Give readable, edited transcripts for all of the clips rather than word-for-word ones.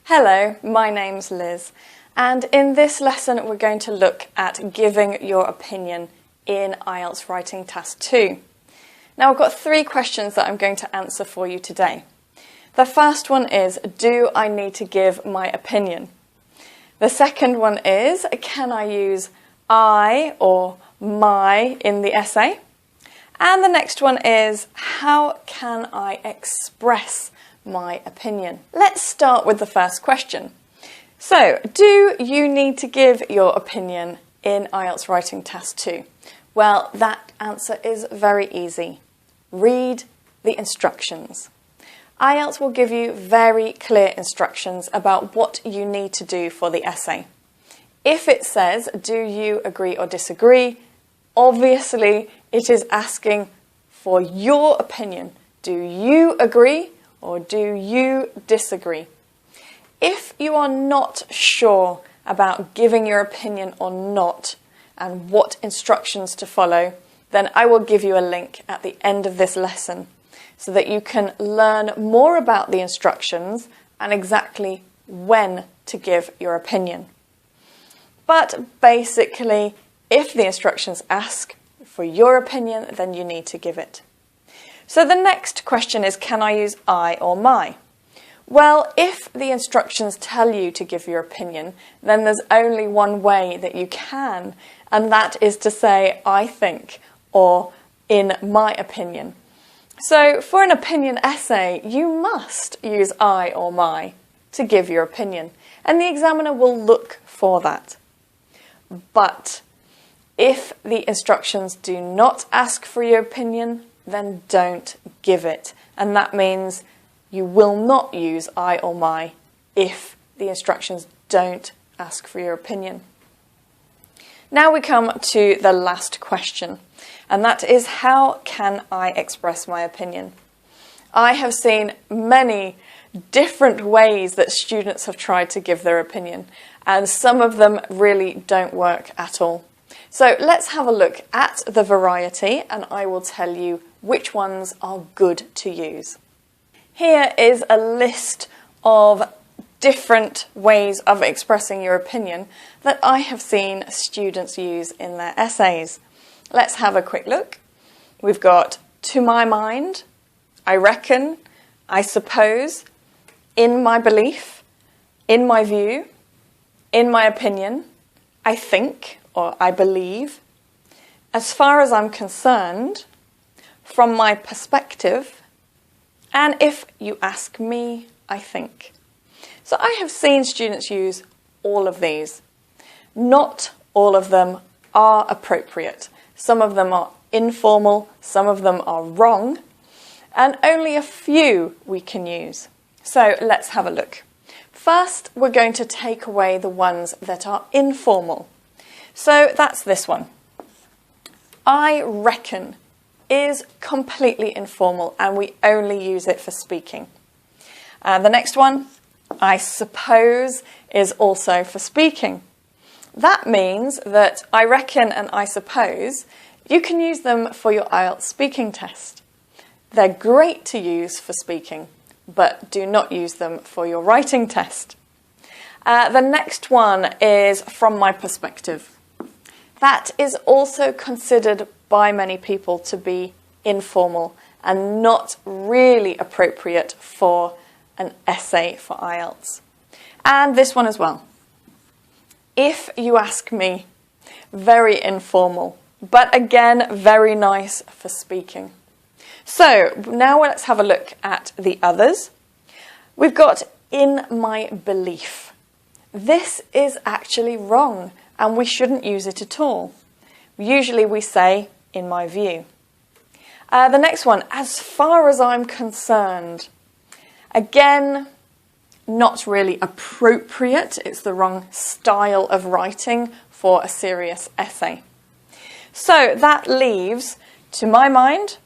Hello, my name's Liz, and in this lesson we're going to look at giving your opinion in IELTS Writing Task 2. Now I've got 3 questions that I'm going to answer for you today. The first one is, do I need to give my opinion? The second one is, can I use I or my in the essay? And the next one is, how can I express my opinion? Let's start with the first question. So, do you need to give your opinion in IELTS Writing Task 2? Well, that answer is very easy. Read the instructions. IELTS will give you very clear instructions about what you need to do for the essay. If it says, do you agree or disagree, obviously it is asking for your opinion. Do you agree or do you disagree? If you are not sure about giving your opinion or not and what instructions to follow, then I will give you a link at the end of this lesson so that you can learn more about the instructions and exactly when to give your opinion. But basically, if the instructions ask for your opinion, then you need to give it. So the next question is, can I use I or my? Well, if the instructions tell you to give your opinion, then there's only one way that you can, and that is to say, I think, or in my opinion. So for an opinion essay, you must use I or my to give your opinion, and the examiner will look for that. But if the instructions do not ask for your opinion, then don't give it. And that means you will not use I or my if the instructions don't ask for your opinion. Now we come to the last question, and that is, how can I express my opinion? I have seen many different ways that students have tried to give their opinion, and some of them really don't work at all. So let's have a look at the variety, and I will tell you which ones are good to use. Here is a list of different ways of expressing your opinion that I have seen students use in their essays. Let's have a quick look. We've got to my mind, I reckon, I suppose, in my belief, in my view, in my opinion, I think or I believe, as far as I'm concerned, from my perspective, and if you ask me, I think. So I have seen students use all of these. Not all of them are appropriate. Some of them are informal, some of them are wrong, and only a few we can use. So let's have a look. First, we're going to take away the ones that are informal. So that's this one. I reckon is completely informal and we only use it for speaking. The next one, I suppose, is also for speaking. That means that I reckon and I suppose, you can use them for your IELTS speaking test. They're great to use for speaking, but do not use them for your writing test. The next one is from my perspective. That is also considered by many people to be informal and not really appropriate for an essay for IELTS. And this one as well. If you ask me, very informal, but again, very nice for speaking. So now let's have a look at the others. We've got in my belief. This is actually wrong and we shouldn't use it at all. Usually we say, in my view. The next one, as far as I'm concerned. Again, not really appropriate. It's the wrong style of writing for a serious essay. So that leaves, to my mind,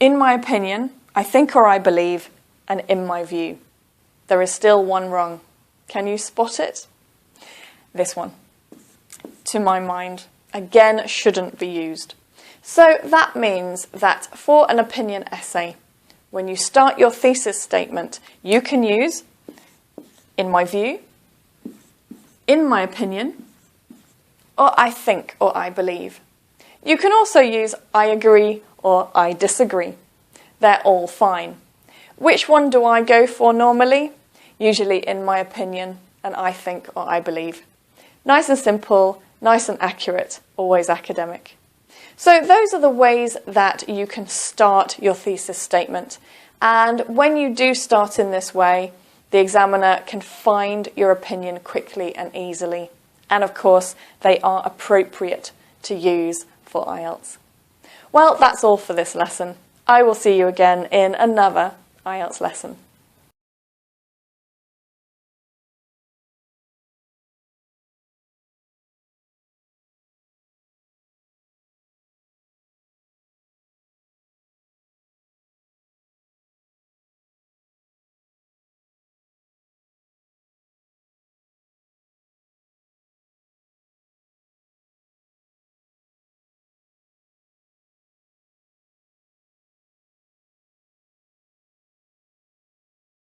in my opinion, I think or I believe, and in my view. There is still one wrong. Can you spot it? This one. To my mind, again, shouldn't be used. So that means that for an opinion essay, when you start your thesis statement, you can use in my view, in my opinion, or I think or I believe. You can also use I agree or I disagree. They're all fine. Which one do I go for normally? Usually in my opinion and I think or I believe. Nice and simple, nice and accurate, always academic. So those are the ways that you can start your thesis statement. And when you do start in this way, the examiner can find your opinion quickly and easily. And of course, they are appropriate to use for IELTS. Well, that's all for this lesson. I will see you again in another IELTS lesson.